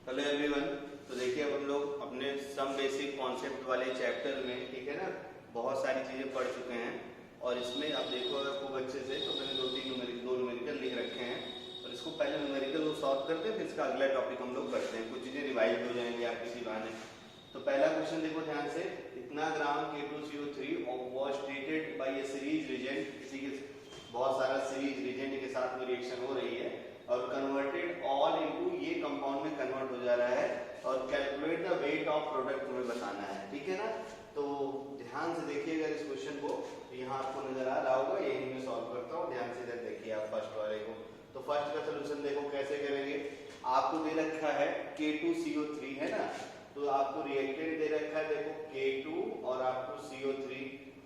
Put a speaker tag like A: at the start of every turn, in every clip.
A: Hello everyone. तो देखिए अब हम लोग अपने सम बेसिक कॉन्सेप्ट वाले चैप्टर में, ठीक है ना, बहुत सारी चीज़ें पढ़ चुके हैं। और इसमें आप देखो अगर खूब अच्छे से, तो मैंने दो न्यूमेरिकल लिख रखे हैं और इसको पहले न्यूमेरिकल वो सॉल्व करते हैं, फिर इसका अगला टॉपिक हम लोग करते हैं। कुछ चीज़ें रिवाइज हो जाएंगी आप किसी बहाने। तो पहला क्वेश्चन देखो ध्यान से, इतना ग्राम K2CO3 was treated by a series reagent, किसी के बहुत सारा सीरीज रिएजेंट के साथ में रिएक्शन हो रही है और कन्वर्टेड ऑल इनटू, ये कंपाउंड में कन्वर्ट हो जा रहा है और calculate the weight of product तुम्हें बताना है, ठीक है ना। तो ध्यान से देखिएगा इस क्वेश्चन को, यहाँ आपको नजर आ रहा होगा, यही मैं सॉल्व करता हूँ। ध्यान से इधर देखिए आप फर्स्ट वाले को। तो फर्स्ट का सोल्यूशन देखो कैसे करेंगे। आपको दे रखा है K2CO3 है ना, तो आपको रिएक्टेंट दे रखा है देखो K2 और आपको CO3।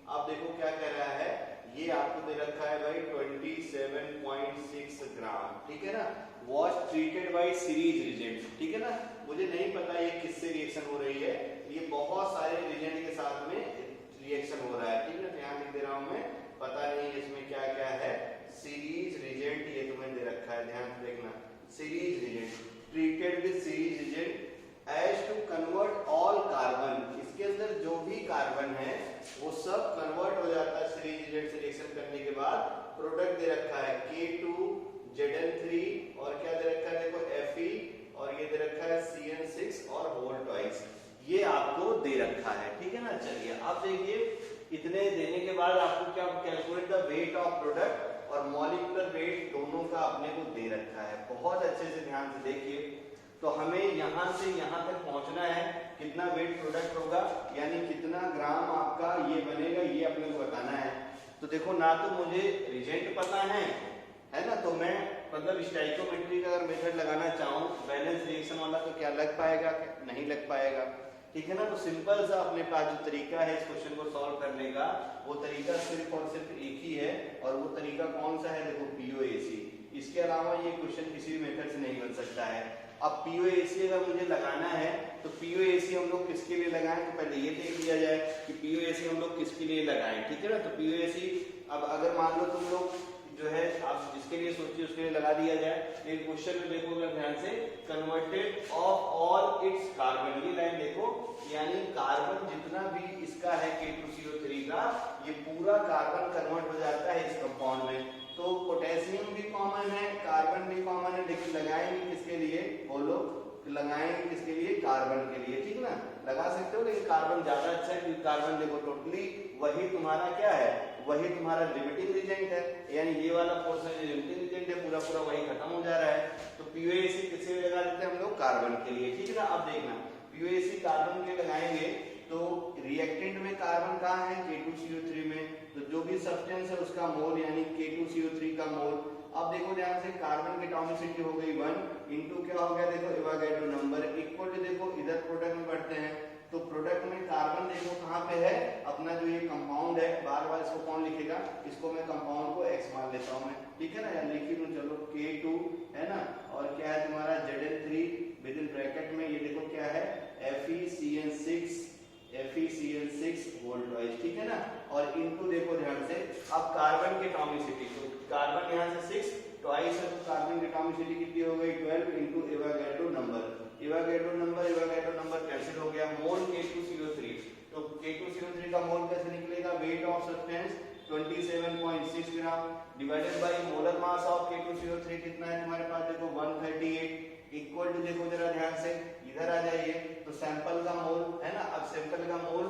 A: अब देखो क्या कह रहा है, ये आपको दे रखा है भाई 27.6 ग्राम, ठीक है ना। Was treated by series reagent, ठीक है ना। मुझे नहीं पता ये किससे रिएक्शन हो रही है, ये बहुत सारे रिएजेंट के साथ में रिएक्शन हो रहा है, ठीक है। ध्यान दे रहा हूं मैं, पता नहीं इसमें क्या क्या है। सीरीज रिएजेंट ये तुम्हें दे रखा है, ध्यान से देखना। Series reagent treated with series reagent as to convert all carbon, इसके अंदर जो भी कार्बन है वो सब कन्वर्ट हो जाता है सीरीज रिएजेंट से रिएक्शन करने के बाद। प्रोडक्ट दे रखा है K2ZN3 और क्या दे रखा है देखो Fe और ये दे रखा है CN6 और होल ट्वाइस, ये आपको दे रखा है, ठीक है ना। चलिए अब देखिए, इतने देने के बाद आपको क्या calculate the weight of product और मॉलिक्यूलर वेट दोनों का अपने को दे रखा है। बहुत अच्छे से ध्यान से देखिए। तो हमें यहां से यहां तक पहुंचना है, कितना वेट प्रोडक्ट होगा यानी कितना ग्राम आपका ये बनेगा, ये अपने को बताना है। तो देखो ना, तो मुझे रिएजेंट पता है ना, तो मैं मतलब स्टोइकियोमेट्री का अगर मेथड लगाना चाहूँ बैलेंस रिएक्शन वाला, तो क्या लग पाएगा, नहीं लग पाएगा, ठीक है ना। तो सिंपल सा अपने पास जो तरीका है इस क्वेश्चन को सॉल्व करने का, वो तरीका सिर्फ और सिर्फ एक ही है। और वो तरीका कौन सा है देखो, POAC। इसके अलावा ये क्वेश्चन किसी भी मेथड से नहीं बन सकता है। अब POAC अगर मुझे लगाना है तो POAC हम लोग किसके लिए लगाएं, तो पहले ये देख लिया जाए कि POAC हम लोग किसके लिए लगाएं, ठीक है ना। तो POAC अब अगर मान लो तुम लोग जो है आप जिसके लिए सोचिए उसके लिए लगा दिया जाए। एक क्वेश्चन में देखो अगर ध्यान से, converted of all it's carbon, ये लाइन देखो, यानी कार्बन जितना भी इसका है K2CO3 का, ये पूरा कार्बन कन्वर्ट हो जाता है इस कंपाउंड में। तो पोटेशियम भी कॉमन है, कार्बन भी कॉमन है, लेकिन लगाएंगे किसके लिए, बोलो, लगाएंगे किसके लिए, कार्बन के लिए, ठीक ना। लगा सकते हो, लेकिन कार्बन ज्यादा अच्छा है क्योंकि कार्बन देखो टोटली वही तुम्हारा क्या है, वही तुम्हारा लिमिटिंग रिएजेंट है, यानी ये वाला पोर्शन जो लिमिटिंग रिएजेंट है पूरा पूरा वही खत्म हो जा रहा है। तो POAC किसके लिए लगा देते हैं हम लोग, कार्बन के लिए, ठीक है ना। अब देखना, POAC कार्बन के लगाएंगे तो रिएक्टेंट में कार्बन कहाँ है, K2CO3 में, तो जो भी सब्सटेंस है उसका मोल यानी K2CO3 का मोल। अब देखो ध्यान से, कार्बन की एटॉमिसिटी हो गई 1 इंटू क्या हो गया देखो, एवोगाड्रो नंबर इक्वल टू, देखो इधर प्रोडक्ट में पढ़ते हैं तो प्रोडक्ट में कार्बन देखो कहाँ पे है, अपना जो ये कंपाउंड है, बार बार इसको कौन लिखेगा, इसको मैं कंपाउंड को X मान लेता हूँ मैं, ठीक है ना, या लिख ही दूं, चलो K2 है ना, और क्या है तुम्हारा ZN3 विद इन ब्रैकेट में, ये देखो क्या है FeCN6 होल ट्वाइस, ठीक है ना। और इनटू देखो ध्यान से, अब कार्बन की एटॉमिसिटी, तो कार्बन यहाँ से 6 ट्वाइस है, तो कार्बन की एटॉमिसिटी कितनी हो गई 12 into Avogadro number, Avogadro number cancel हो गया, मोल K2CO3, तो K2CO3 का मोल कैसे निकलेगा, weight of substance 27.6 gram divided by molar mass of K2CO3 कितना है तुम्हारे पास देखो 138 इक्वल टू, देखो जरा ध्यान से इधर आ जाइए, तो सैंपल का मोल है ना। अब सैंपल का मोल,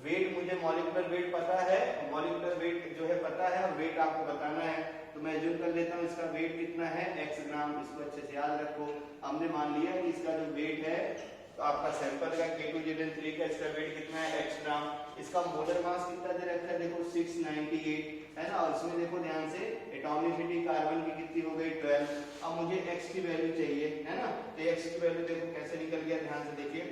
A: वेट मुझे मॉलिक्यूलर वेट पता है, मॉलिक्यूलर वेट जो है पता है और वेट आपको बताना है, तो मैं अज्यूम कर लेता हूँ इसका वेट कितना है x ग्राम, इसको अच्छे से याद रखो। हमने मान लिया कि इसका जो वेट है, तो आपका सैंपल का K2ZN3 का इसका वेट कितना है x ग्राम, इसका मोलर मास कितना दे रखा है देखो 698 है ना, और इसमें देखो ध्यान से एटॉमिसिटी कार्बन की कितनी हो गई 12। अब मुझे x की वैल्यू चाहिए है ना, तो x की वैल्यू देखो कैसे निकल गया, ध्यान से देखिए।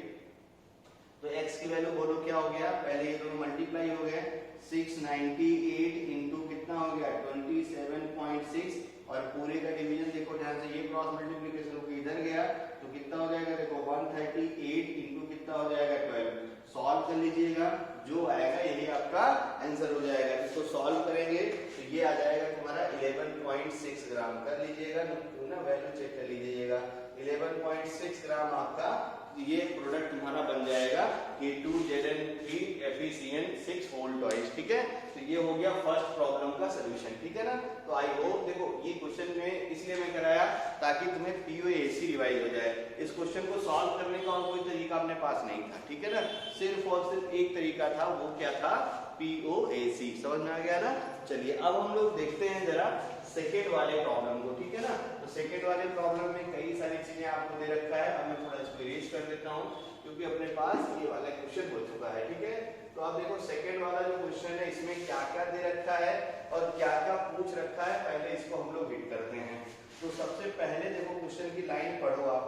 A: तो x की वैल्यू बोलो क्या हो गया, पहले ये दोनों मल्टीप्लाई हो गए, 698 इंटू कितना हो गया 27.6 और पूरे का डिवीजन देखो ध्यान से, ये क्रॉस मल्टीप्लिकेशन होकर इधर गया तो कितना हो जाएगा देखो 138 इंटू कितना हो जाएगा 12। सॉल्व कर लीजिएगा, जो आएगा यही आपका आंसर हो जाएगा। इसको सॉल्व करेंगे तो ये आ जाएगा तुम्हारा 11.6 ग्राम, कर लीजिएगा ना, वैल्यू चेक कर लीजिएगा 11.6 ग्राम आपका ये प्रोडक्ट तुम्हारा बन जाएगा K2Zn3 FeCN6 होल टॉइज। ठीक है, तो ये हो गया फर्स्ट प्रॉब्लम का सोल्यूशन। ठीक है ना, तो आई होप देखो ये क्वेश्चन में इसलिए मैं कराया ताकि तुम्हें POAC रिवाइज हो जाए। इस क्वेश्चन को सॉल्व करने का और कोई तरीका अपने पास नहीं था। ठीक है ना, सिर्फ और सिर्फ एक तरीका था, वो क्या था, POAC। समझ में आ गया ना। चलिए अब हम लोग देखते हैं जरा सेकेंड वाले प्रॉब्लम को। ठीक है ना, तो सेकेंड वाले प्रॉब्लम में कई सारी चीजें आपको दे रखा है। अब मैं थोड़ा इसको इरेज कर देता हूँ क्योंकि अपने पास ये वाला क्वेश्चन हो चुका है। ठीक है, तो अब देखो सेकेंड वाला जो क्वेश्चन है इसमें क्या क्या दे रखा है और क्या क्या पूछ रखा है, पहले इसको हम लोग हिट करते हैं। तो सबसे पहले देखो क्वेश्चन की लाइन पढ़ो आप,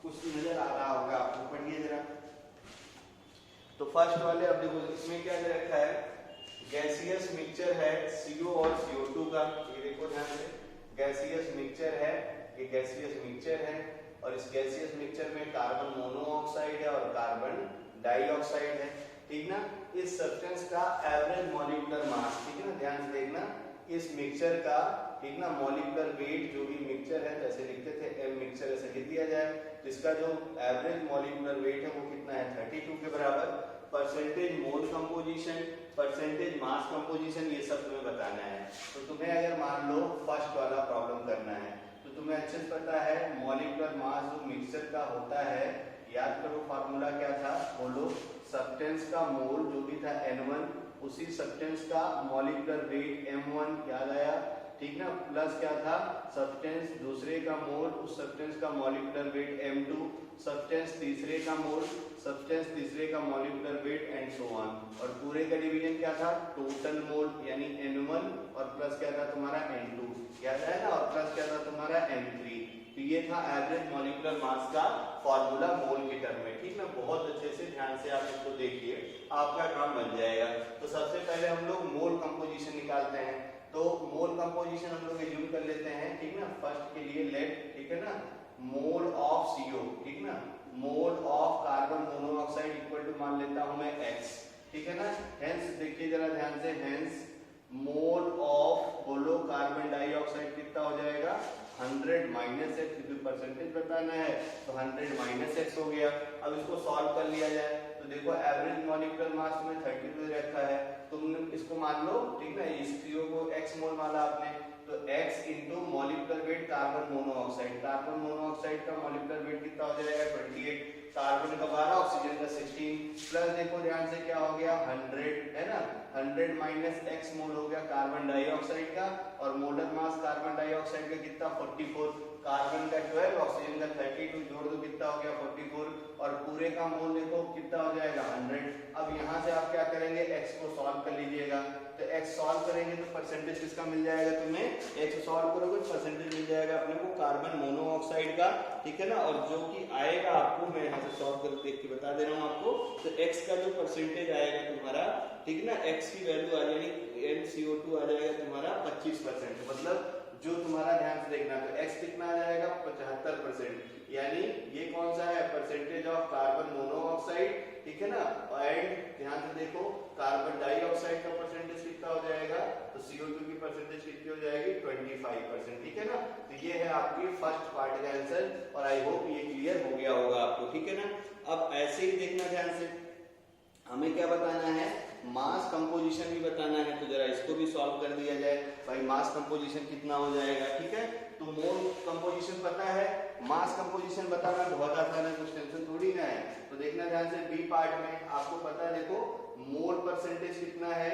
A: कुछ नजर आ रहा होगा आपको, पढ़िए जरा। तो फर्स्ट वाले अब देखो इसमें क्या दे रखा है, गैसियस मिक्सचर है CO और CO2 का। ये देखो ध्यान से, गैसियस मिक्सचर है, ये गैसियस मिक्सचर है और इस गैसियस मिक्सचर में कार्बन मोनोऑक्साइड है और कार्बन डाइऑक्साइड है। ठीक ना, इस सब्सटेंस का एवरेज मॉलिक्यूलर मास, ठीक है ना, ध्यान से देखना, इस मिक्सचर का, ठीक ना, मॉलिक्यूलर वेट जो भी मिक्सचर है, जैसे लिखते थे M मिक्सचर ऐसे लिख दिया जाए, तो इसका जो एवरेज मॉलिक्यूलर वेट है वो कितना है, 32 के बराबर। परसेंटेज मोल कंपोजिशन, परसेंटेज मास कंपोजिशन, ये सब तुम्हें बताना है। तो तुम्हें अगर मान लो फर्स्ट वाला प्रॉब्लम करना है तो तुम्हें अच्छे से पता है मॉलिक्यूलर मास जो मिक्सचर का होता है, याद करो फार्मूला क्या था, बोलो, सब्सटेंस का मोल जो भी था N1, उसी सब्सटेंस का मॉलिक्यूलर वेट M1, याद आया, ठीक ना, प्लस क्या था, सब्सटेंस दूसरे का मोल, उस सब्सटेंस का मॉलिक्यूलर वेट M2, सब्सटेंस तीसरे का मोल, सब्सटेंस तीसरे का molecular weight and so on. और पूरे का डिवीजन क्या था, टोटल मोल यानी N1 और प्लस क्या था तुम्हारा N2, याद है ना, और प्लस क्या था तुम्हारा N3। तो ये था एवरेज मॉलिक्यूलर मास का फॉर्मूला मोल के टर्म में। ठीक ना, बहुत अच्छे से ध्यान से आप इसको देखिए, आपका काम बन जाएगा। तो सबसे पहले हम लोग मोल कंपोजिशन निकालते हैं। तो मोल कंपोजिशन हम लोग एज्यूम कर लेते हैं, ठीक ना, फर्स्ट के लिए लेट, ठीक है ना, मोल ऑफ CO, ठीक ना, mole of carbon monoxide equal to मान लेता हूं मैं X, ठीक है ना। हेंस देखिए जरा ध्यान से, हेंस मोल ऑफ, बोलो, कार्बन डाइऑक्साइड कितना हो जाएगा, 100 माइनस एक्स, क्योंकि परसेंटेज बताना है तो 100 माइनस एक्स हो गया। अब इसको सॉल्व कर लिया जाए तो देखो एवरेज मॉलिक्यूलर मास में 32 रखा है, तुमने इसको मान लो, ठीक ना, इस CO को x मोल माना आपने, तो x into molecular weight carbon monoxide, carbon monoxide का मॉलिक्यूलर वेट कितना हो जाएगा 28, कार्बन का 12, ऑक्सीजन का 16, प्लस देखो ध्यान से क्या हो गया 100, है ना, 100 माइनस x मोल हो गया कार्बन डाइऑक्साइड का, और मोलर मास कार्बन डाइऑक्साइड का कितना 44, कार्बन का 12, ऑक्सीजन का 32, जोड़ दो कितना हो गया 44, और पूरे का मोल देखो कितना हो जाएगा 100। अब यहाँ से आप क्या करेंगे, x को सॉल्व कर लीजिएगा, तो x सॉल्व करेंगे तो परसेंटेज किसका मिल जाएगा तुम्हें, x सॉल्व करोगे परसेंटेज मिल जाएगा अपने को कार्बन मोनोऑक्साइड का, ठीक है ना, और जो कि आएगा आपको, मैं यहाँ से सॉल्व करके देख के बता दे रहा हूँ आपको, तो x का जो परसेंटेज आएगा तुम्हारा, ठीक है ना, x की वैल्यू आ जाएगी NCO2 आ जाएगा तुम्हारा 25%, मतलब जो तुम्हारा ध्यान से देखना, तो x कितना आ जाएगा 75%, यानी ये कौन सा है, परसेंटेज ऑफ कार्बन मोनोऑक्साइड, ठीक है ना, एंड ध्यान से देखो कार्बन डाइऑक्साइड का परसेंटेज कितना हो जाएगा, तो CO2 की परसेंटेज कितनी हो जाएगी 25%, ठीक है ना। तो ये है आपकी फर्स्ट पार्ट का आंसर, और आई होप ये क्लियर हो गया होगा आपको, ठीक है ना। अब ऐसे ही देखना ध्यान से, हमें क्या बताना है, मास कंपोजिशन भी बताना है, तो जरा इसको भी सॉल्व कर दिया जाए। भाई मास कंपोजिशन कितना हो जाएगा, ठीक है, तो मोल कंपोजिशन पता है, मास कंपोजिशन बताना बहुत आसान है, कुछ टेंशन थोड़ी ना है। तो देखना ध्यान से, बी पार्ट में आपको पता है, देखो मोल परसेंटेज कितना है,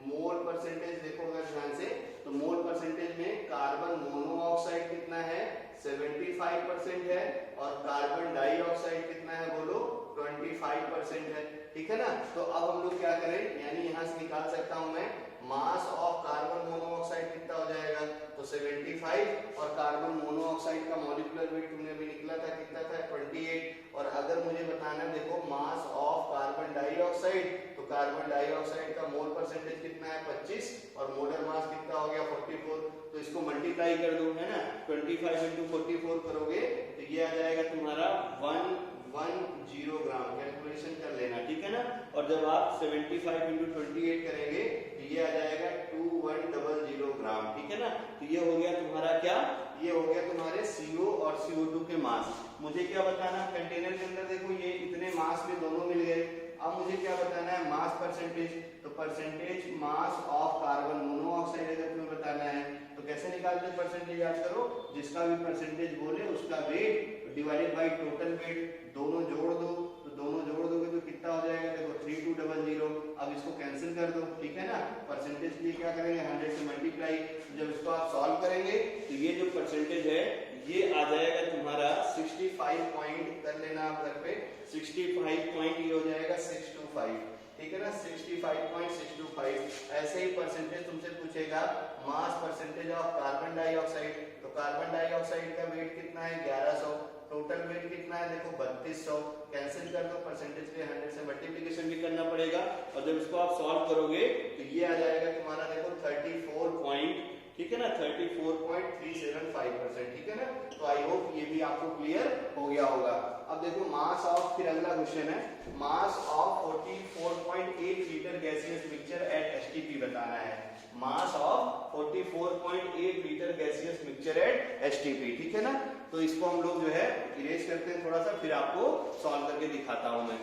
A: मोल परसेंटेज देखो अगर ध्यान से, तो मोल परसेंटेज में कार्बन मोनोऑक्साइड कितना है 75% है, और कार्बन डाइऑक्साइड कितना है बोलो 25% है, ठीक है ना। तो अब हम लोग क्या करें, यानी यहाँ से निकाल सकता हूं मैं, मास ऑफ कार्बन मोनोऑक्साइड कितना हो जाएगा, तो 75, और कार्बन मोनोऑक्साइड का मॉलिक्यूलर वेट तुमने अभी निकला था कितना था 28, और अगर मुझे बताना देखो मास ऑफ कार्बन डाइऑक्साइड, तो कार्बन डाइऑक्साइड का मोल परसेंटेज कितना है 25, और मोलर मास कितना हो गया 44, तो इसको मल्टीप्लाई कर दो, है ना, 25 इंटू 44 करोगे तो ये आ जाएगा तुम्हारा 110 ग्राम, कैलकुलेशन कर लेना, ठीक है ना। और जब आप 75 इंटू 28 करेंगे तो ये आ जाएगा 2100 ग्राम, ठीक है ना। तो ये हो गया तुम्हारा क्या, ये हो गया तुम्हारे CO और CO2 के मास। मुझे क्या बताना, कंटेनर के अंदर देखो ये इतने मास में दोनों मिल गए। अब मुझे क्या बताना है, मास परसेंटेज। तो percentage mass of carbon monoxide अगर तुम्हें बताना है तो कैसे निकालते हैं परसेंटेज, याद करो, जिसका भी परसेंटेज बोले उसका weight divided by total weight, दोनों जोड़ दो। तो दोनों जोड़ दोगे तो कितना हो जाएगा, देखो 3200। अब इसको कैंसिल कर दो, ठीक है ना। परसेंटेज के लिए क्या करेंगे, 100 से मल्टीप्लाई। तो जब इसको आप सॉल्व करेंगे तो ये जो परसेंटेज है ये आ जाएगा तुम्हारा 65 पॉइंट, कर लेना आप घर पे, 65 पॉइंट ये हो जाएगा 625, ठीक है ना, 65.625। ऐसे ही परसेंटेज तुमसे पूछेगा mass percentage of carbon dioxide. तो कार्बन डाइऑक्साइड का वेट कितना है, 1100। टोटल वेट कितना है, देखो 3200। कैंसिल कर दो, परसेंटेज के 100 से मल्टीप्लिकेशन भी करना पड़ेगा। और जब इसको आप सॉल्व करोगे तो ये आ जाएगा तुम्हारा, देखो 34 पॉइंट, ठीक है ना, 34.375%, ठीक है ना। तो आई होप ये भी आपको क्लियर हो गया होगा। अब देखो मास ऑफ, फिर अगला क्वेश्चन है, mass of 44.8 litre gaseous mixture eight STP बताना है। Mass of 44.8 litre gaseous mixture eight STP, ठीक है ना। तो इसको हम लोग जो है इरेज करते हैं थोड़ा सा, फिर आपको सॉल्व करके दिखाता हूं मैं।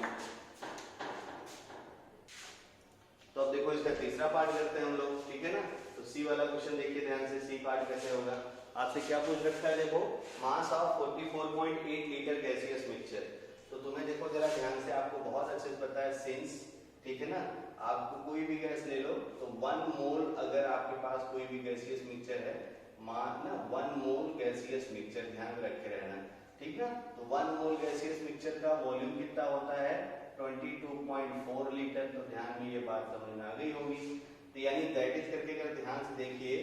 A: तो अब देखो इसका तीसरा पार्ट करते हैं हम लोग, ठीक है ना। तो सी वाला क्वेश्चन देखिए ध्यान से, सी पार्ट कैसे होगा। आपसे क्या पूछ रखा है, देखो mass of 44.8 litre gaseous mixture. तो तुम्हें देखो जरा ध्यान से, आपको बहुत अच्छे से पता है सिंस, ठीक है ना, आपको कोई भी गैस ले लो तो 1 मोल, अगर आपके पास कोई भी गैसियस मिक्सचर है, मान ना 1 मोल गैसियस मिक्सचर, ध्यान रखे रहना, ठीक ना। तो 1 मोल गैसियस मिक्सचर का वॉल्यूम कितना होता है, 22.4 लीटर। तो ध्यान में ये बात समझ में आ गई होगी। तो यानी दैट इज करके अगर ध्यान से देखिए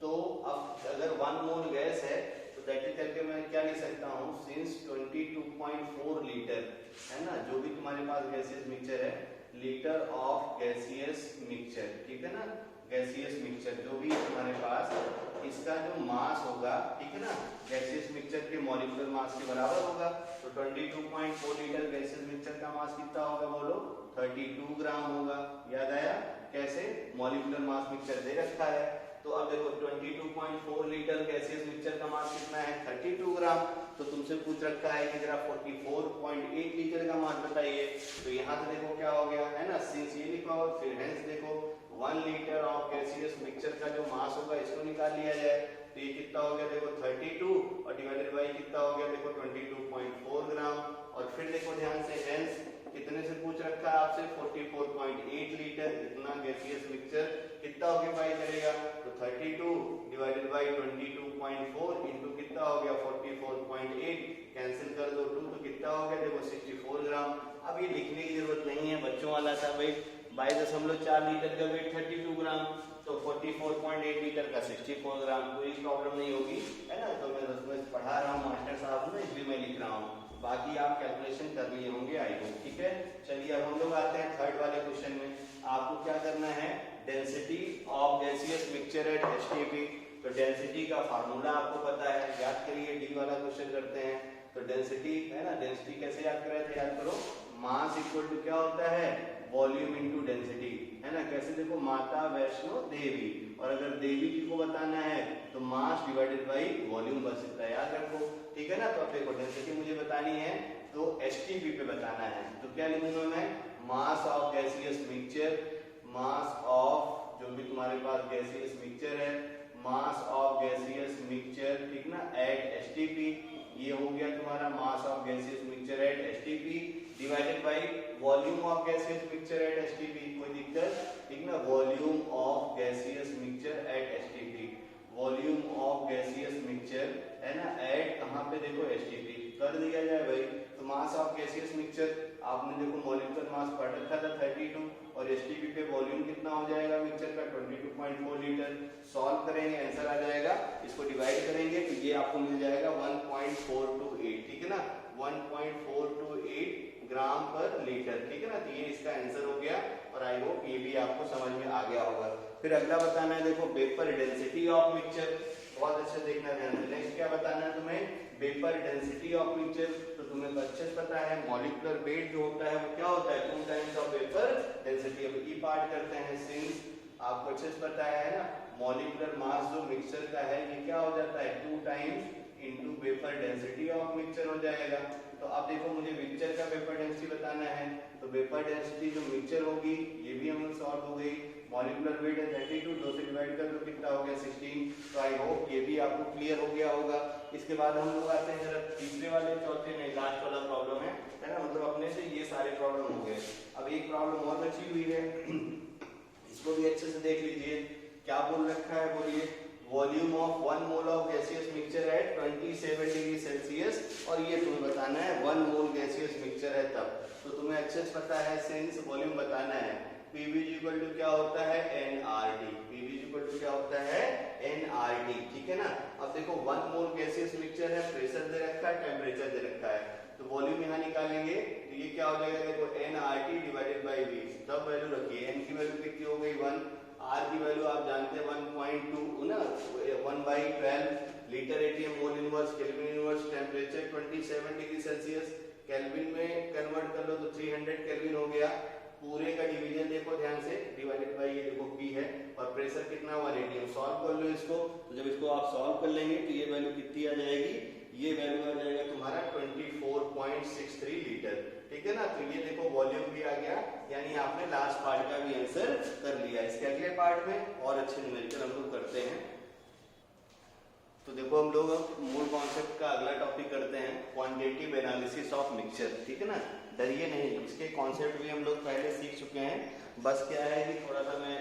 A: तो अब अगर 1 मोल गैस है तो दैट इज करके मैं क्या लिख सकता हूँ, सिंस 22.4 लीटर है ना, जो भी तुम्हारे पास गैसियस मिक्सचर है, लीटर ऑफ गैसियस मिक्सचर, ठीक है ना, गैसियस मिक्सचर जो भी है तुम्हारे पास, इसका जो मास होगा, ठीक है ना, गैसियस मिक्सचर के मॉलिक्यूलर मास के बराबर होगा। तो 22.4 लीटर गैसियस मिक्सचर का मास कितना होगा, बोलो 32 ग्राम होगा। याद आया कैसे, मॉलिक्यूलर मास मिक्सचर दे रखा है। तो अब देखो 22.4 लीटर गैसियस मिक्सचर का मास कितना है, 32 ग्राम। तो तुमसे पूछ रखा है कि जरा 44.8 लीटर का मास बताइए। तो यहाँ से देखो क्या हो गया है ना, सिंस ये लिखा हो, फिर हेंस देखो 1 लीटर ऑफ गैसियस मिक्सचर का जो मास होगा इसको निकाल लिया जाए। तो ये कितना हो गया, देखो 32 और डिवाइडेड बाय कितना हो गया, देखो 22.4 ग्राम। और फिर देखो ध्यान से, हेंस कितने से पूछ रखा है आपसे, 44.8 लीटर, इतना गैसियस मिक्सचर कितना ऑक्यूपाई करेगा। तो 32 डिवाइडेड बाय 22.4 इनटू कितना हो गया 44.8, कैंसिल कर दो 2, तो कितना हो गया, देखो 64 ग्राम। अब ये लिखने की जरूरत नहीं है, बच्चों वाला था भाई, 22.4 लीटर का वेट 32 ग्राम, तो 44.8 लीटर का 64 ग्राम, कोई प्रॉब्लम नहीं होगी, है ना। तो मैं उसमें पढ़ा रहा हूँ मास्टर साहब ने, इसलिए मैं लिख रहा हूँ, बाकी आप कैलकुलेशन कर लिए होंगे आई होप, ठीक है। चलिए अब हम लोग आते हैं थर्ड वाले क्वेश्चन में। आपको क्या करना है, density of gaseous mixture eight STP. तो डेंसिटी का फार्मूला आपको पता है, याद करिए, डी वाला क्वेश्चन करते हैं। तो डेंसिटी है ना, डेंसिटी कैसे याद कर रहे थे, याद करो, मास इक्वल टू क्या होता है, वॉल्यूम इनटू डेंसिटी, है ना। कैसे देखो, माता वैष्णो देवी, और अगर देवी जी को बताना है तो मास डिवाइडेड बाय वॉल्यूम, बस इतना याद रखो, ठीक है ना। तो अब देखो डेंसिटी मुझे बतानी है तो एसटीपी पे बताना है। तो क्या लिखूंगा मैं, mass of gaseous mixture, mass of जो भी तुम्हारे पास गैसियस मिक्सचर है, मास ऑफ गैसियस मिक्सचर, ठीक ना, एट एसटीपी। ये हो गया तुम्हारा mass of gaseous mixture eight STP divided by volume of gaseous mixture eight STP. कोई दिक्कत, ठीक ना, volume of gaseous mixture eight STP, volume of gaseous mixture, है ना, एट कहां पे, देखो एसटीपी, कर दिया जाए भाई। तो मास ऑफ गैसियस मिक्सचर आपने देखो मॉलिक्यूलर मास पढ़ रखा था 32, और एसटीपी पे वॉल्यूम कितना हो जाएगा मिक्सचर का, 22.4 लीटर। सॉल्व करेंगे आंसर आ जाएगा, इसको डिवाइड करेंगे तो ये आपको मिल जाएगा 1.428, ठीक है ना, 1.428 ग्राम पर लीटर, ठीक है ना। तो ये इसका आंसर हो गया, और आई होप ये भी आपको समझ में आ गया होगा। फिर अगला बताना है, देखो वेपर डेंसिटी ऑफ मिक्सचर, बहुत अच्छे देखना ध्यान से। नेक्स्ट क्या बताना है तुम्हें, वेपर डेंसिटी ऑफ मिक्सचर। तो तुम्हें अच्छे से पता है मॉलिक्यूलर वेट जो होता है वो क्या होता है, 2 टाइम्स ऑफ वेपर डेंसिटी। अब ई पार्ट करते हैं, सिंस आपको अच्छे से पता है ना, मॉलिक्यूलर मास जो मिक्सचर का है ये क्या हो जाता है, 2 times into vapour density of mixture हो जाएगा। तो अब देखो मुझे मिक्सचर का वेपर डेंसिटी बताना है, तो वेपर डेंसिटी जो मिक्सचर होगी ये भी हम सॉल्व हो गई। मॉलिक्यूलर वेट है 32, 2 से डिवाइड कर दो कितना हो गया 16। तो आई होप ये भी आपको क्लियर हो गया होगा। इसके बाद हम लोग आते हैं जरा तीसरे वाले चौथे में लास्ट वाला प्रॉब्लम है ना, मतलब अपने से ये सारे प्रॉब्लम हो गए। अब एक प्रॉब्लम और बची हुई है, इसको भी अच्छे से देख लीजिए। क्या बोल रखा है बोलिए, volume of 1 mole of gaseous mixture eight 27 degree Celsius, और ये तुम्हें बताना है 1 मोल गैसियस मिक्सचर है तब। तो तुम्हें अच्छे से पता है सिंस वॉल्यूम बताना है। PV इक्वल टू क्या होता है nRT, PV इक्वल टू क्या होता है nRT, ठीक है ना। अब देखो 1 मोल गैसियस मिक्सचर है, प्रेशर दे रखा है, टेम्परेचर दे रखा है, तो वॉल्यूम यहाँ निकालेंगे तो ये क्या हो जाएगा, देखो nRT डिवाइडेड बाय V। तब वैल्यू रखिए, n की वैल्यू कितनी हो गई 1, R की वैल्यू आप जानते हैं 1.2 ना, 1/12 litre ATM mole inverse kelvin inverse, temperature 27 degree Celsius, kelvin में कन्वर्ट कर लो तो 300 केल्विन हो गया। पूरे का डिवीजन देखो ध्यान से, डिवाइडेड बाय ये देखो P है, और प्रेशर कितना हुआ रेडियम। सॉल्व कर लो इसको, तो जब इसको आप सॉल्व कर लेंगे तो ये वैल्यू कितनी आ जाएगी, ये वैल्यू आ जाएगा तुम्हारा 24.63 लीटर, ठीक है ना। तो ये देखो वॉल्यूम भी आ गया, यानी आपने लास्ट पार्ट का भी आंसर कर लिया। इसके अगले पार्ट में और अच्छे न्यूमेरिकल हम लोग करते हैं। तो देखो हम लोग मूल कॉन्सेप्ट का अगला टॉपिक करते हैं, क्वांटिटेटिव एनालिसिस ऑफ मिक्सचर, ठीक है ना। डरिए नहीं, इसके कॉन्सेप्ट भी हम लोग पहले सीख चुके हैं, बस क्या है कि थोड़ा सा मैं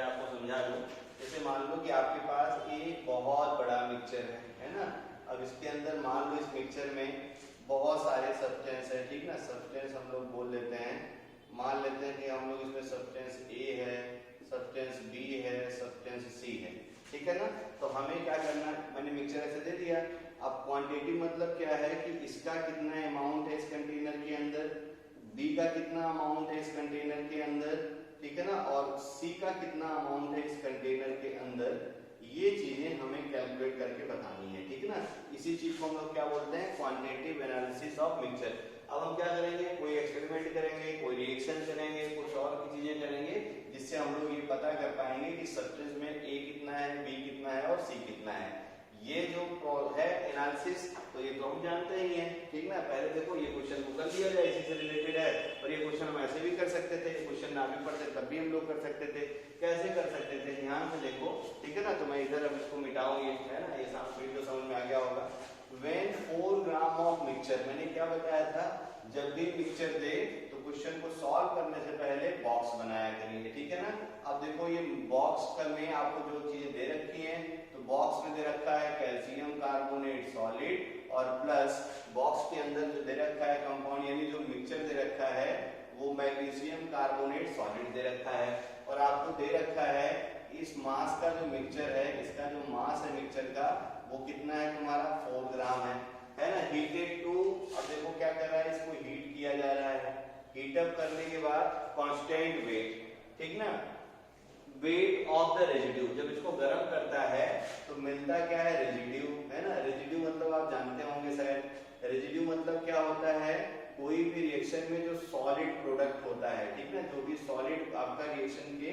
A: आपको समझा दूं। जैसे मान लो कि आपके पास एक बहुत बड़ा मिक्सचर है ना। अब इसके अंदर मान लो इस मिक्सचर में बहुत सारे सब्सटेंस है, ठीक ना। सब्सटेंस हम लोग बोल लेते हैं, मान लेते हैं कि हम लोग इसमें सब्सटेंस A है, सब्सटेंस B है, सब्सटेंस C है, ठीक है ना। तो हमें क्या करना, मैंने मिक्सचर ऐसे दे दिया। अब क्वांटिटी मतलब क्या है कि इसका कितना अमाउंट है इस कंटेनर के अंदर, B का कितना अमाउंट है इस कंटेनर के अंदर, ठीक है ना, और C का कितना अमाउंट है इस कंटेनर के अंदर। ये चीजें हमें कैलकुलेट करके बतानी है, ठीक है ना। इसी चीज को हम लोग क्या बोलते हैं, क्वांटिटेटिव एनालिसिस ऑफ मिक्सचर। अब हम क्या करेंगे, कोई एक्सपेरिमेंट करेंगे, कोई रिएक्शन करेंगे, कुछ और की चीजें करेंगे, जिससे हम लोग ये पता कर पाएंगे कि सब्सटेंस में A कितना है, B कितना है और C कितना है। ये जो है एनालिसिस, तो ये तो हम जानते ही हैं, ठीक ना। पहले देखो ये क्वेश्चन को कर दिया जाए, इसी से रिलेटेड है, और ये क्वेश्चन हम ऐसे भी कर सकते थे, क्वेश्चन ना भी पढ़ते तब भी हम लोग कर सकते थे। कैसे कर सकते थे, ध्यान से देखो, ठीक है ना। तो मैं इधर अब इसको मिटाऊं, ये है ना, ये वीडियो समझ में आ गया होगा। When 4 ग्राम ऑफ मिक्सचर, मैंने क्या बताया था, जब भी मिक्सचर दे तो क्वेश्चन को सॉल्व करने से पहले बॉक्स बनाया करिए, ठीक है ना। अब देखो ये बॉक्स में आपको जो चीजें दे रखी हैं, तो बॉक्स में दे रखा है कैल्शियम कार्बोनेट सॉलिड, और प्लस बॉक्स के अंदर जो दे रखा है कंपाउंड, यानी जो मिक्सचर दे रखा है वो मैग्नीशियम कार्बोनेट सॉलिड दे रखा है। और आपको दे रखा है इस मास का जो मिक्सचर है, इसका जो मास है मिक्सचर का, वो कितना है तुम्हारा 4 ग्राम है ना। हीटेड टू, अब देखो क्या कर रहा है, इसको हीट किया जा रहा है, हीट अप करने के बाद कांस्टेंट वेट, ठीक ना, वेट ऑफ द रेजिड्यू। जब इसको गर्म करता है तो मिलता क्या है, रेजिड्यू, है ना। रेजिड्यू मतलब आप जानते होंगे शायद, रेजिड्यू मतलब क्या होता है, कोई भी रिएक्शन में जो सॉलिड प्रोडक्ट होता है, ठीक ना, जो भी सॉलिड आपका रिएक्शन के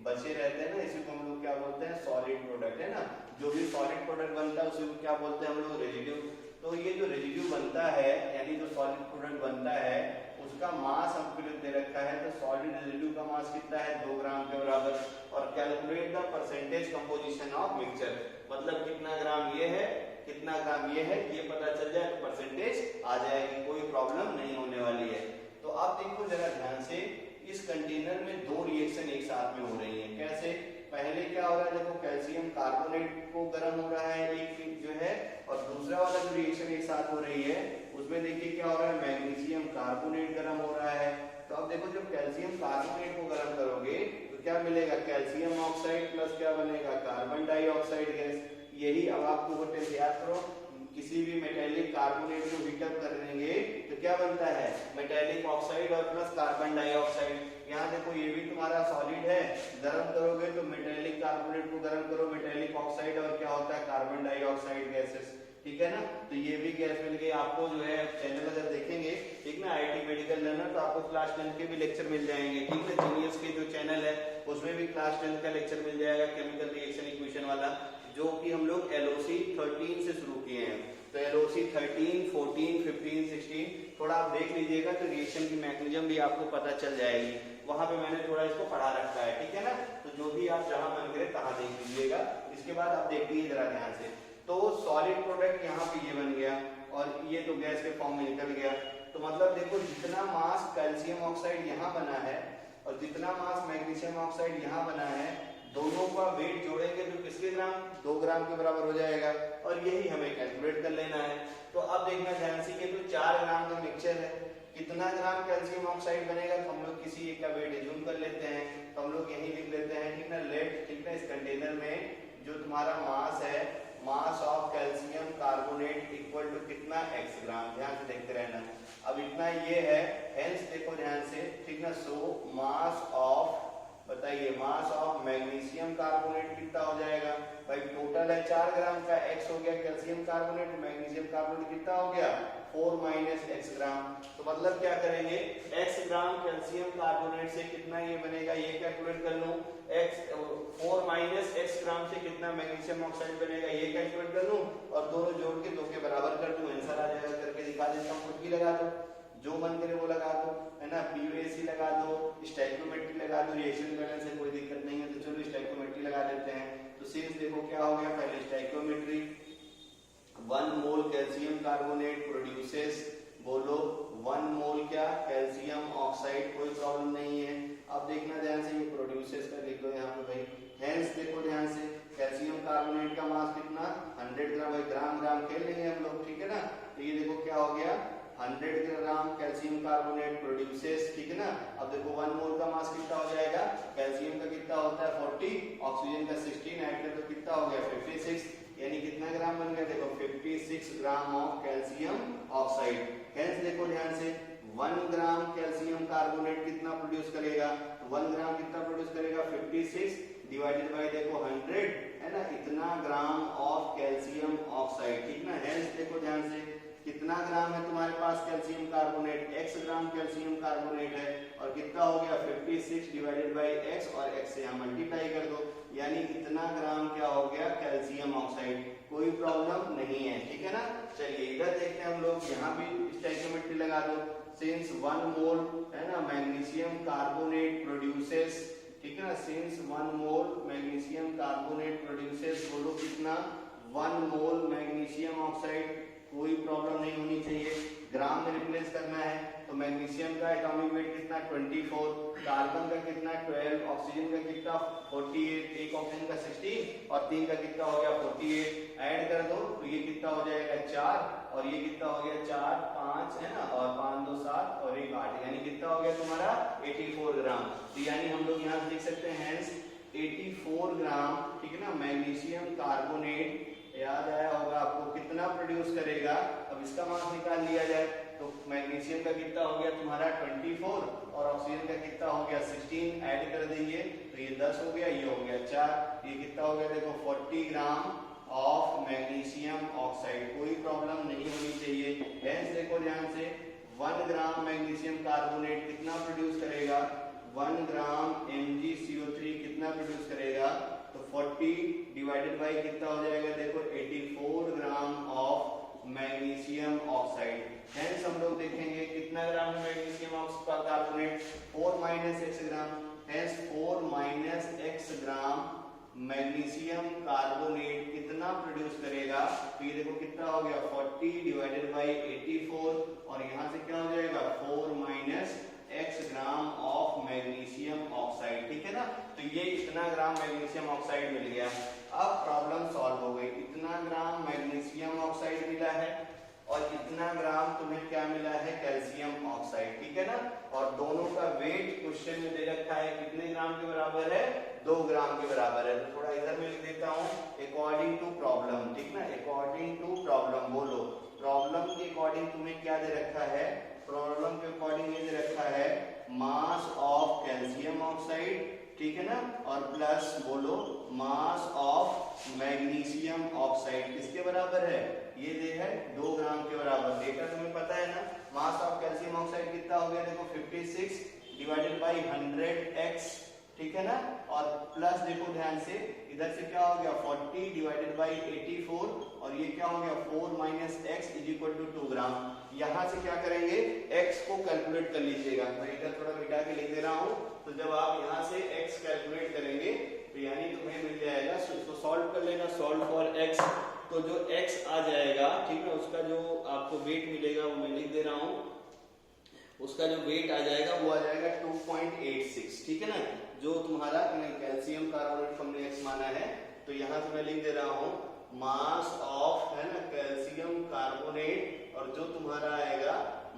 A: बचे रहते हैं ना, इसी को हम लोग क्या बोलते हैं, सॉलिड प्रोडक्ट, है ना। जो भी सॉलिड प्रोडक्ट बनता है उसी को क्या बोलते हैं हम लोग, रेजिड्यू। तो ये जो रेजिड्यू बनता है, यानी जो सॉलिड प्रोडक्ट बनता है, उसका मास हमको दे रखा है, तो सॉलिड रेजिड्यू का मास कितना है, 2 ग्राम के बराबर। और calculate the percentage composition of mixture, मतलब कितना ग्राम ये है, कितना ग्राम ये है, ये पता चल जाए तो परसेंटेज आ जाएगी, कोई प्रॉब्लम नहीं होने वाली है। तो आप देखो जरा ध्यान से, इस कंटेनर में 2 रिएक्शन एक साथ में हो रही है। कैसे, पहले क्या हो रहा है, देखो कैल्शियम कार्बोनेट को गर्म हो रहा है एक जो है, और दूसरा वाला जो रिएक्शन एक साथ हो रही है उसमें देखिए क्या हो रहा है, मैग्नीशियम कार्बोनेट गर्म हो रहा है। तो अब देखो जब कैल्शियम कार्बोनेट को गर्म करोगे तो क्या मिलेगा, कैल्शियम ऑक्साइड प्लस क्या बनेगा, कार्बन डाइऑक्साइड गैस। यही अब आपको होते याद करो, किसी भी मेटेलिक कार्बोनेट को हीट अप कर देंगे तो क्या बनता है, मेटेलिक ऑक्साइड और प्लस कार्बन डाइऑक्साइड। यहाँ देखो ये भी तुम्हारा सॉलिड है, गर्म करोगे तो मेटेलिक कार्बोनेट को गर्म करो, मेटेलिक ऑक्साइड और क्या होता है, कार्बन डाइऑक्साइड गैसेस, ठीक है ना। तो ये भी गैस मिल गई आपको, जो है चैनल अगर देखेंगे, ठीक ना, आईटी मेडिकल लर्नर, तो आपको क्लास 10 के भी लेक्चर मिल जाएंगे, ठीक है। जीनियस के जो चैनल है उसमें भी क्लास 10 का लेक्चर मिल जाएगा, केमिकल रिएक्शन इक्वेशन वाला, जो कि हम लोग LOC 13 से शुरू किए हैं। तो LOC 13, 14, 15, 16 थोड़ा आप देख लीजिएगा तो रिएक्शन की मैकेनिज्म भी आपको पता चल जाएगी। वहां पे मैंने थोड़ा इसको पढ़ा रखा है, ठीक है ना। तो जो भी आप जहां मन करे तहां देख लीजिएगा। इसके बाद आप देखिए जरा ध्यान से, तो सॉलिड प्रोडक्ट यहाँ पे ये बन गया और ये तो गैस के फॉर्म में निकल गया। तो मतलब देखो जितना मास कैल्शियम ऑक्साइड यहाँ बना है और जितना मास मैग्नीशियम ऑक्साइड यहाँ बना है, दोनों का वेट जोड़ेंगे तो किसके ग्राम, 2 ग्राम के बराबर हो जाएगा। और यही हमें कैलकुलेट कर लेना है। तो अब देखना ध्यान से, ये तो 4 ग्राम का मिक्सचर है, कितना ग्राम कैल्शियम ऑक्साइड बनेगा तो हम लोग किसी एक का वेट एज्यूम कर लेते हैं। तो हम लोग यही लिख लेते हैं, ठीक ना, लेट, ठीक ना, इस कंटेनर में जो तुम्हारा मास है, mass of calcium carbonate equal to कितना, x ग्राम। ध्यान से देखते रहना। अब इतना ये है, हेंस देखो ध्यान से, ठीक ना, सो मास ऑफ, बताइए मास ऑफ मैग्नीशियम कार्बोनेट कितना हो जाएगा भाई, टोटल है 4 ग्राम का, x हो गया कैल्शियम कार्बोनेट, मैग्नीशियम कार्बोनेट कितना हो गया 4 माइनस x ग्राम। तो मतलब क्या करेंगे, x ग्राम कैल्शियम कार्बोनेट से कितना ये बनेगा, ये कैलकुलेट कर लूं, x 4 माइनस x ग्राम से कितना मैग्नीशियम ऑक्साइड बनेगा ये कैलकुलेट कर लूं और दोनों जोड़ के 2 के बराबर कर दूं, आंसर आ जाएगा। करके दिखा देता हूं, कुछ भी लगा दो, जो मन करे वो लगा दो, है ना, पीवीएसी लगा दो, स्टोइकियोमेट्री लगा दो, रिएक्शन बैलेंस से कोई दिक्कत नहीं है। तो चलो स्टोइकियोमेट्री लगा देते हैं। तो सिंस देखो क्या हो गया, पहले स्टोइकियोमेट्री, 1 मोल कैल्शियम कार्बोनेट प्रोड्यूसेस, बोलो 1 मोल क्या, कैल्शियम ऑक्साइड, कोई प्रॉब्लम नहीं है। अब देखना ध्यान से, ये प्रोड्यूसेस का लिख दो यहाँ पे भाई। हेंस देखो ध्यान से, कैल्शियम कार्बोनेट का मास कितना, 100 ग्राम, भाई ग्राम ग्राम खेल लेंगे हम लोग, ठीक है ना। तो ये देखो क्या हो गया, 100 ग्राम कैल्शियम कार्बोनेट प्रोड्यूसेस, ठीक है ना। अब देखो 1 मोल का मास कितना हो जाएगा, कैल्शियम का कितना होता है 40, ऑक्सीजन का 16, ऐड कर तो कितना हो गया 56, यानी कितना ग्राम बन गया, देखो 56 gram of calcium oxide. Hence देखो ध्यान से, 1 ग्राम कैल्शियम कार्बोनेट कितना प्रोड्यूस करेगा, तो 1 ग्राम कितना प्रोड्यूस करेगा 56 डिवाइडेड बाय देखो 100, है ना, इतना ग्राम ऑफ कैल्शियम ऑक्साइड, ठीक ना। हेंस देखो ध्यान से, कितना ग्राम है तुम्हारे पास calcium carbonate, x gram calcium carbonate है और कितना हो गया 56 डिवाइडेड बाय x और x से यहां मल्टीप्लाई कर दो, यानी इतना ग्राम क्या हो गया कैल्शियम ऑक्साइड। कोई प्रॉब्लम नहीं है, ठीक है ना। चलिए इधर देखते हैं हम लोग, यहाँ भी स्टोइकियोमेट्री लगा दो। सिंस 1 मोल, है ना, मैग्नीशियम कार्बोनेट प्रोड्यूसेस, ठीक है ना, सिंस 1 मोल मैग्नीशियम कार्बोनेट प्रोड्यूसेस, बोलो कितना, 1 मोल मैग्नीशियम ऑक्साइड, कोई प्रॉब्लम नहीं होनी चाहिए। ग्राम में रिप्लेस करना है तो मैग्नीशियम का एटॉमिक वेट कितना 24, कार्बन का कितना 12, ऑक्सीजन का कितना 48, एक ऑक्सीजन का 16 और 3 का कितना हो गया 48, ऐड कर दो तो ये कितना हो जाएगा 4 और ये कितना हो गया 4 5, है ना, और 5 2 7 और 1 8, यानी कितना हो गया तुम्हारा 84 ग्राम। तो यानी हम लोग यहाँ देख सकते हैं हेंस 84 ग्राम, ठीक है ना, मैग्नीशियम कार्बोनेट, याद आया होगा आपको, कितना प्रोड्यूस करेगा। अब इसका मास निकाल लिया जाए तो मैग्नीशियम का कितना हो गया तुम्हारा 24 और ऑक्सीजन का कितना हो गया 16, ऐड कर देंगे तो ये 10 हो गया, ये हो गया 4, ये कितना हो गया देखो 40 ग्राम ऑफ मैग्नीशियम ऑक्साइड। कोई प्रॉब्लम नहीं होनी चाहिए। हेंस देखो ध्यान से, 1 ग्राम मैग्नीशियम कार्बोनेट कितना प्रोड्यूस करेगा, 1 ग्राम MgCO3 कितना प्रोड्यूस करेगा, तो 40 डिवाइडेड बाय कितना हो जाएगा देखो 84 gram of magnesium oxide. Hence हम लोग देखेंगे कितना ग्राम है magnesium oxide carbonate, 4 minus x ग्राम, हेंस 4 माइनस x ग्राम मैग्नीशियम कार्बोनेट कितना प्रोड्यूस करेगा, तो ये देखो कितना हो गया 40 डिवाइडेड बाय 84 और यहाँ से क्या हो जाएगा 4 minus x gram of magnesium oxide, ठीक है ना। तो ये इतना ग्राम मैग्नीशियम ऑक्साइड मिल गया। अब प्रॉब्लम सॉल्व हो गई, इतना ग्राम मैग्नीशियम ऑक्साइड मिला है और इतना ग्राम तुम्हें क्या मिला है कैल्शियम ऑक्साइड, ठीक है ना। और दोनों का वेट क्वेश्चन में दे रखा है, कितने ग्राम के बराबर है 2 ग्राम के बराबर है। तो थोड़ा इधर में लिख देता हूँ अकॉर्डिंग टू प्रॉब्लम, ठीक ना, अकॉर्डिंग टू प्रॉब्लम, बोलो प्रॉब्लम के अकॉर्डिंग तुम्हें क्या दे रखा है, प्रॉब्लम के अकॉर्डिंग ये दे रखा है मास ऑफ कैल्शियम ऑक्साइड, ठीक है ना, और प्लस बोलो मास ऑफ मैग्नीशियम ऑक्साइड किसके बराबर है, ये दे है 2 ग्राम के बराबर। डेटा तुम्हें पता है ना, मास ऑफ कैल्शियम ऑक्साइड कितना हो गया देखो 56 डिवाइडेड बाय 100x, ठीक है ना, और प्लस देखो ध्यान से इधर से क्या हो गया 40 डिवाइडेड बाय 84 और ये क्या हो गया 4 minus X is equal to 2 gram. यहाँ से क्या करेंगे x को कैलकुलेट कर लीजिएगा, मैं इधर थोड़ा मिटा के लिख दे रहा हूँ। तो जब आप यहाँ से x कैलकुलेट करेंगे तो यानी तुम्हें मिल जाएगा, इसको सॉल्व कर लेना, सॉल्व फॉर x। तो जो x आ जाएगा, ठीक है, उसका जो आपको वेट मिलेगा वो मैं लिख दे रहा हूँ, उसका जो वेट आ जाएगा वो आ जाएगा 2.86, ठीक है ना। जो तुम्हारा कैल्शियम कार्बोनेट हमने x माना है, तो यहाँ से मैं लिख दे रहा हूँ मास ऑफ, है ना, कैल्शियम कार्बोनेट, और जो तुम्हारा आएगा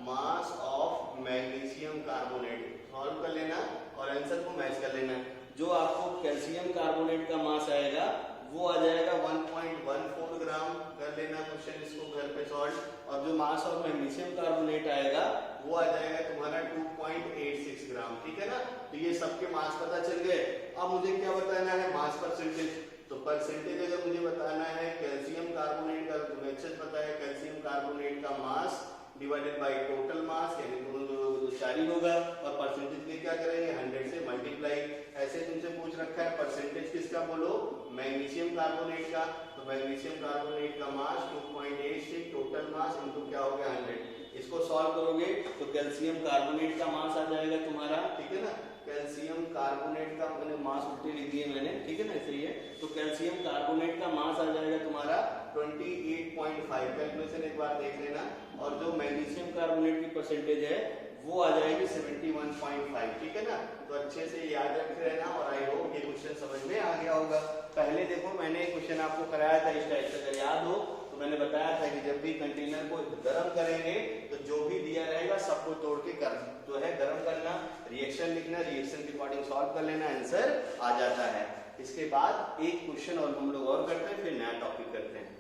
A: mass of magnesium carbonate. Solve कर लेना और आंसर को मैच कर लेना। जो आपको कैल्शियम कार्बोनेट का मास आएगा वो आ जाएगा 1.14 ग्राम। कर लेना क्वेश्चन इसको घर पे सॉल्व। और जो मास ऑफ मैग्नीशियम कार्बोनेट आएगा वो आ जाएगा तुम्हारा 2.86 ग्राम, ठीक है ना। तो ये सबके मास पता चल गए। अब मुझे क्या बताना है, मास परसेंटेज। तो परसेंटेज अगर मुझे बताना है कैल्शियम कार्बोनेट का, तो अच्छे से पता है कैल्शियम कार्बोनेट का mass divided by total mass, यानी दोनों 4 ही होगा। और परसेंटेज के क्या करेंगे, 100 से मल्टीप्लाई। ऐसे तुमसे पूछ रखा है परसेंटेज किसका, बोलो मैग्नीशियम कार्बोनेट का। तो मैग्नीशियम कार्बोनेट का मास 2.86 टोटल मास इनटू क्या हो गया 100। इसको सॉल्व करोगे तो कैल्शियम कार्बोनेट का मास आ जाएगा तुम्हारा, ठीक है ना। कैल्शियम कार्बोनेट का मैंने मास उल्टे लिख दिए मैंने, ठीक है ना, सही है। तो कैल्शियम कार्बोनेट का मास आ जाएगा तुम्हारा 28.5, कैलकुलेशन एक बार देख लेना। और जो मैग्नीशियम कार्बोनेट की परसेंटेज है वो आ जाएगी 71.5, ठीक है ना। तो अच्छे से याद रख लेना और आई होप ये क्वेश्चन समझ में आ गया होगा। पहले देखो मैंने क्वेश्चन आपको कराया था इस टाइप से, अगर याद हो तो मैंने बताया था कि जब भी कंटेनर को गर्म करेंगे तो जो भी दिया रहेगा सबको तोड़ के कर जो है गर्म करना, रिएक्शन लिखना, रिएक्शन के अकॉर्डिंग सॉल्व कर लेना, आंसर आ जाता है। इसके बाद एक क्वेश्चन और हम लोग और करते हैं, फिर नया टॉपिक करते हैं।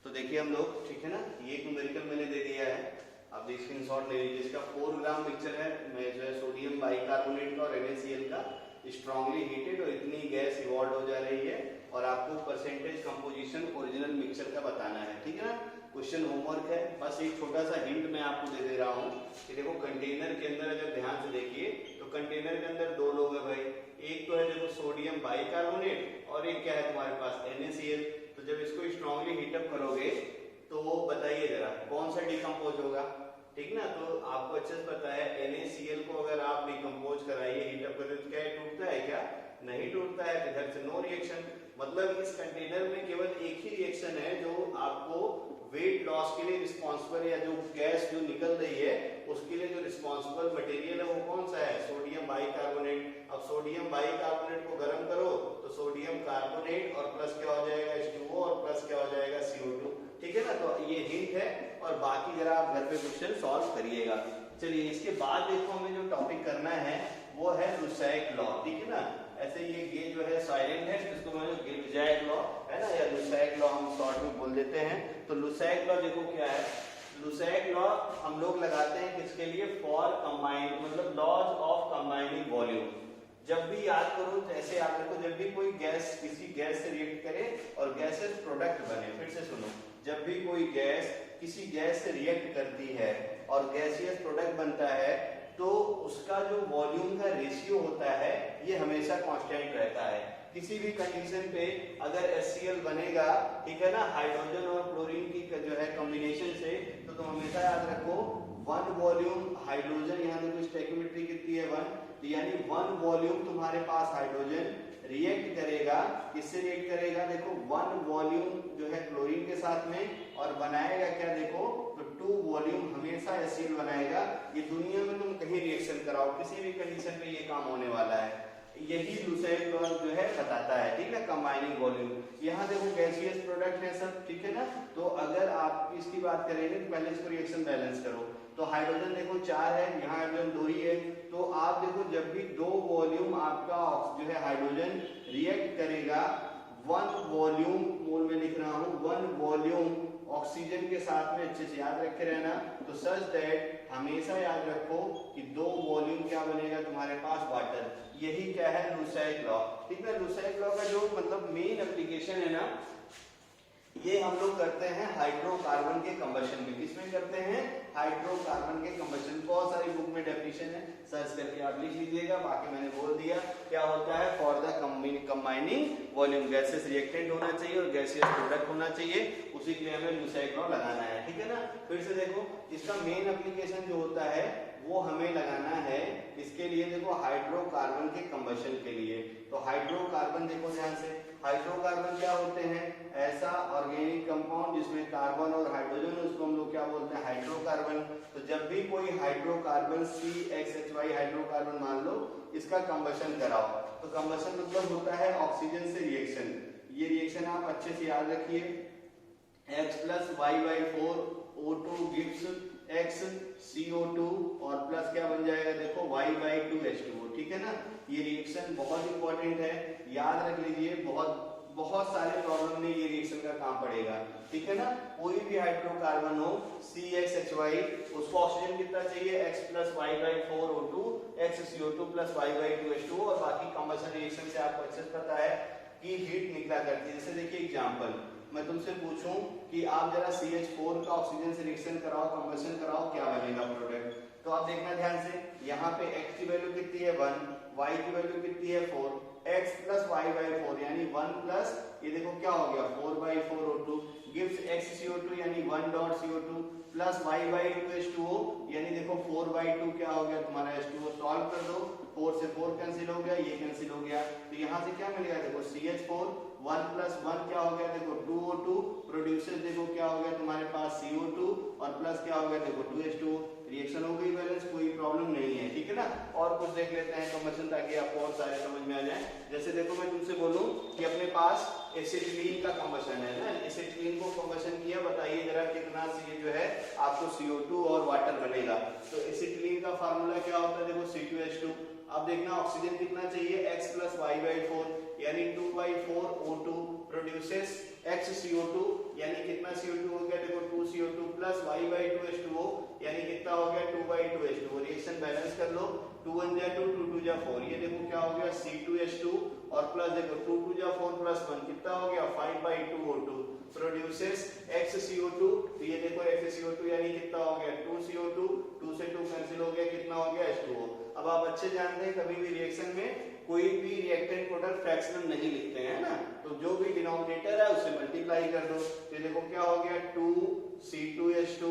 A: तो देखिए हम लोग, ठीक है ना, ये न्यूमेरिकल मैंने दे दिया है, आप स्क्रीनशॉट ले लीजिए। इसका 4 ग्राम मिक्सचर है, मैं जो है सोडियम बाइकार्बोनेट का और NaCl का स्ट्रांगली हीटेड, और इतनी गैस इवॉल्व हो जा रही है, और आपको परसेंटेज कंपोजिशन ओरिजिनल मिक्सचर का बताना है, ठीक है ना। क्वेश्चन होमवर्क है, बस एक छोटा सा हिंट मैं आपको दे दे रहा हूँ कि देखो कंटेनर के अंदर अगर ध्यान से देखिए तो कंटेनर के अंदर 2 लोग है भाई। एक तो है देखो सोडियम बाइकार्बोनेट और एक क्या है तुम्हारे पास NaCl। तो जब इसको स्ट्रांगली हीटअप करोगे तो बताइए जरा कौन सा डिकम्पोज होगा, ठीक ना। तो आपको अच्छे से पता है NaCl को अगर आप डिकम्पोज कराइए हीटअप करें तो क्या टूटता है, क्या नहीं टूटता है, इधर से नो रिएक्शन। मतलब इस कंटेनर में केवल एक ही रिएक्शन है जो आपको वेट लॉस के लिए रिस्पॉन्सिबल, या जो गैस जो निकल रही है उसके लिए जो रिस्पॉन्सिबल मटेरियल है वो कौन सा है, सोडियम बाइकार्बोनेट। अब सोडियम बाइकार्बोनेट को गर्म करो तो सोडियम कार्बोनेट और प्लस क्या हो जाएगा H2O और प्लस क्या हो जाएगा CO2, ठीक है ना। तो ये हिंट है, और बाकी जरा आप घर पे क्वेश्चन सॉल्व करिएगा। चलिए इसके बाद देखो हमें जो टॉपिक करना है वो है लुसाक लॉ, ठीक है ना। ऐसे ये जो है साइलेंट है, इसको मैं लुसाक लॉ है ना, या लुसाक लॉ हम शॉर्ट में बोल देते हैं। तो लुसाक लॉ देखो क्या है, लुसाक लॉ हम लोग लगाते हैं किसके लिए, फॉर कंबाइंड, मतलब लॉज ऑफ कंबाइनिंग वॉल्यूम। जब भी याद करो तो ऐसे याद रखो, जब भी कोई गैस किसी गैस से रिएक्ट करे और गैसेस प्रोडक्ट बने, फिर से सुनो, जब भी कोई गैस किसी गैस से रिएक्ट करती है और गैसियस प्रोडक्ट बनता है तो उसका जो वॉल्यूम का रेशियो होता है ये हमेशा कांस्टेंट रहता है। किसी भी कंडीशन पे अगर HCl बनेगा, ठीक है ना, हाइड्रोजन और क्लोरीन की जो है कॉम्बिनेशन से, तो तुम हमेशा याद रखो 1 वॉल्यूम हाइड्रोजन, यहाँ देखो स्टोइकियोमेट्री कितनी है 1, तो यानी 1 वॉल्यूम तुम्हारे पास हाइड्रोजन रिएक्ट करेगा, किससे रिएक्ट करेगा, देखो 1 वॉल्यूम जो है क्लोरीन के साथ में, और बनाएगा क्या, देखो तो 2 वॉल्यूम हमेशा HCl बनाएगा। ये दुनिया में तुम कहीं रिएक्शन कराओ, किसी भी कंडीशन पे ये काम होने वाला है। यही लुसाक लॉ जो है बताता है, ठीक है, कंबाइनिंग वॉल्यूम। यहाँ देखो गैसियस प्रोडक्ट है सब, ठीक है ना। तो अगर आप इसकी बात करेंगे तो पहले इसको रिएक्शन बैलेंस करो। तो हाइड्रोजन देखो 4 है, यहाँ हाइड्रोजन 2 ही है। तो आप देखो जब भी 2 वॉल्यूम आपका जो है हाइड्रोजन रिएक्ट करेगा, 1 वॉल्यूम, मोल में लिख रहा हूँ, 1 वॉल्यूम ऑक्सीजन के साथ में, अच्छे से याद रखे रहना। तो सच दैट हमेशा याद रखो कि 2 वॉल्यूम क्या बनेगा तुम्हारे पास, वाटर। यही क्या है, लुसाक लॉ, ठीक है। लुसाक लॉ का जो मतलब मेन एप्लीकेशन है ना, ये हम लोग करते हैं हाइड्रोकार्बन के कंबशन में। किसमें करते हैं, हाइड्रोकार्बन के कंबशन। बहुत सारी बुक में डेफिनेशन रिएक्शन है, सर्च करके आप लिख लीजिएगा। बाकी मैंने बोल दिया क्या होता है, for the combining volume gases reactant होना चाहिए और गैसियस प्रोडक्ट होना चाहिए, उसी के लिए हमें लुसाइक लॉ लगाना है, ठीक है ना। फिर से देखो इसका मेन एप्लीकेशन जो होता है वो हमें लगाना है, इसके लिए देखो हाइड्रोकार्बन के कंबशन के लिए। तो हाइड्रोकार्बन देखो ध्यान से, हाइड्रोकार्बन क्या होते हैं, ऐसा ऑर्गेनिक कंपाउंड जिसमें कार्बन और हाइड्रोजन, उसको हम लोग क्या बोलते हैं, हाइड्रोकार्बन। तो जब भी कोई हाइड्रोकार्बन CHHY हाइड्रोकार्बन मान लो, इसका कंबशन कराओ, तो कंबशन मतलब होता है ऑक्सीजन से रिएक्शन। ये रिएक्शन आप अच्छे से याद रखिए, X + Y/4 O2 gives X CO2 और प्लस क्या बन जाएगा देखो Y/2 H2O, ठीक है ना। ये रिएक्शन बहुत इंपॉर्टेंट है, याद रख लीजिए, बहुत सारे प्रॉब्लम में ये रिएक्शन का काम पड़ेगा, ठीक है ना। कोई भी हाइड्रोकार्बन हो CHHY, उसको ऑक्सीजन कितना चाहिए, X + Y/4 O2 X CO2 + Y/2 H2O, और बाकी कंबशन रिएक्शन से आपको अच्छे से पता है कि हीट निकला करती है। जैसे देखिए एग्जांपल, मैं तुमसे पूछूं कि आप जरा CH4 का ऑक्सीजन से रिएक्शन कराओ, कंबशन कराओ, क्या बनेगा प्रोडक्ट। तो आप देखना ध्यान से, यहाँ पे X की वैल्यू कितनी है 1, Y की वैल्यू कितनी है 4, X + Y/4 यानी 1 प्लस ये देखो क्या हो गया 4/4 O2 गिव्स X CO2 यानी 1 dot CO2 plus Y/2 H2O यानी देखो 4/2 क्या हो गया तुम्हारा H2O। सॉल्व कर दो, 4 से 4 कैंसिल हो गया, ये कैंसिल हो गया, तो यहाँ से क्या मिलेगा देखो CH4 1 + 1 क्या हो गया देखो 2O2 प्रोड्यूसेस देखो क्या हो गया तुम्हारे पास CO2 और प्लस क्या हो गया देखो 2H2O। रिएक्शन हो गई बैलेंस, कोई प्रॉब्लम नहीं है, ठीक है ना। और कुछ देख लेते हैं कंबशन ताकि आपको और सारे समझ में आ जाए। जैसे देखो मैं तुमसे बोलूं कि अपने पास एसिटिलीन का कंबशन है ना, एसिटिलीन को कंबशन किया, बताइए जरा कितना सी जो है आपको CO2 और वाटर बनेगा। तो एसिटिलीन का फार्मूला क्या होता है देखो C2H2। अब देखना ऑक्सीजन कितना चाहिए X + Y/4 यानी 2/4 O2 प्रोड्यूसेस X CO2 यानी कितना CO2 हो गया देखो 2 CO2 प्लस Y/2 H2O यानी कितना हो गया 2/2 H2O। रिएक्शन बैलेंस कर लो, 2 1 जा 2 2 2 जा 4, ये देखो क्या हो गया C2H2 और प्लस देखो 2 2 जा 4 प्लस 1 कितना हो गया 5/2 O2 प्रोड्यूसेस X CO2, तो ये देखो X CO2 यानी कितना हो गया 2 CO2, 2 से 2 कैंसिल हो गया, कितना हो गया H2O। अब आप अच्छे जानते हैं कभी भी रिएक्शन में कोई भी रिएक्टेंट प्रोडक्ट फ्रैक्शनल नहीं लिखते हैं ना, तो जो भी डिनोमिनेटर है उससे मल्टीप्लाई कर दो, तो देखो क्या हो गया 2 C2H2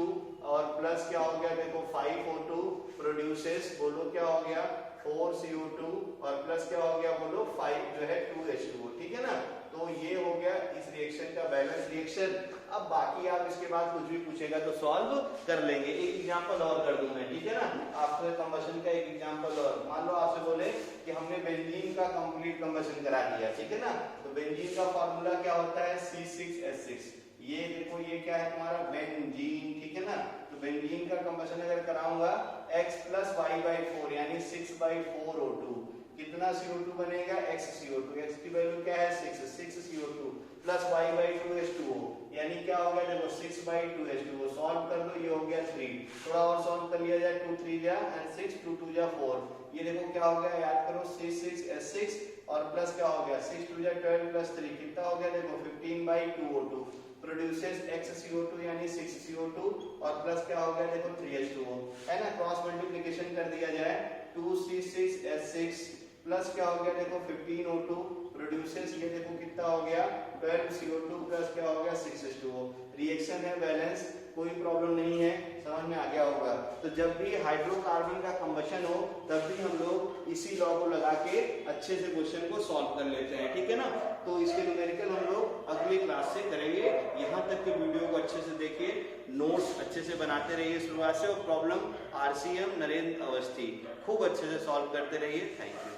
A: और प्लस क्या हो गया देखो 5 O2 प्रोड्यूसेस बोलो क्या हो गया 4 CO2 और प्लस क्या हो गया बोलो 5 जो है 2 H2O, ठीक है ना। तो ये हो गया इस रिएक्शन का बैलेंस रिएक्शन। अब बाकी आप इसके बाद कुछ भी पूछेगा तो सॉल्व कर लेंगे। एक एग्जांपल और कर दूं मैं, ठीक है ना, आपसे कंबशन का एक एग्जांपल और। मान लो आपसे बोले कि हमने बेंजीन का कंप्लीट कंबशन करा दिया, ठीक है ना, तो बेंजीन का फार्मूला क्या होता है C6H6। ये देखो ये क्या है तुम्हारा बेंजीन, ठीक है ना। तो बेंजीन का कंबशन अगर कराऊंगा X + Y/4 यानी 6/4 O2 कितना CO2 बनेगा X CO2, X की वैल्यू क्या है 6 CO2 प्लस Y/2 H2O यानी क्या हो गया देखो 6/2 H2O। सॉल्व कर दो, ये हो गया 3, थोड़ा और सॉल्व कर लिया जाए 2 3 जा एंड 6 2 2 जा 4, ये देखो क्या हो गया याद करो C6H6 और प्लस क्या हो गया 6 2 जा 12 प्लस 3 कितना हो गया देखो 15/2 O2 प्रोड्यूसेस X CO2 यानी 6 CO2 और प्लस क्या हो गया देखो 3H2O, है ना। क्रॉस मल्टीप्लिकेशन कर दिया जाए 2C6H6 प्लस क्या हो गया देखो 15 O2 प्रोड्यूसेस ये देखो कितना हो गया 12 CO2 प्लस क्या हो गया 6 H2O। रिएक्शन है बैलेंस, कोई प्रॉब्लम नहीं है, समझ में आ गया होगा। तो जब भी हाइड्रोकार्बन का कंबशन हो तब भी हम लोग इसी लॉ को लगा के अच्छे से क्वेश्चन को सॉल्व कर लेते हैं, ठीक है ना। तो इसके न्यूमेरिकल हम लोग अगली क्लास से करेंगे। यहाँ तक के वीडियो को अच्छे से देखिए, नोट्स अच्छे से बनाते रहिए शुरुआत से, और प्रॉब्लम RCM नरेंद्र अवस्थी खूब अच्छे से सॉल्व करते रहिए। Thank you.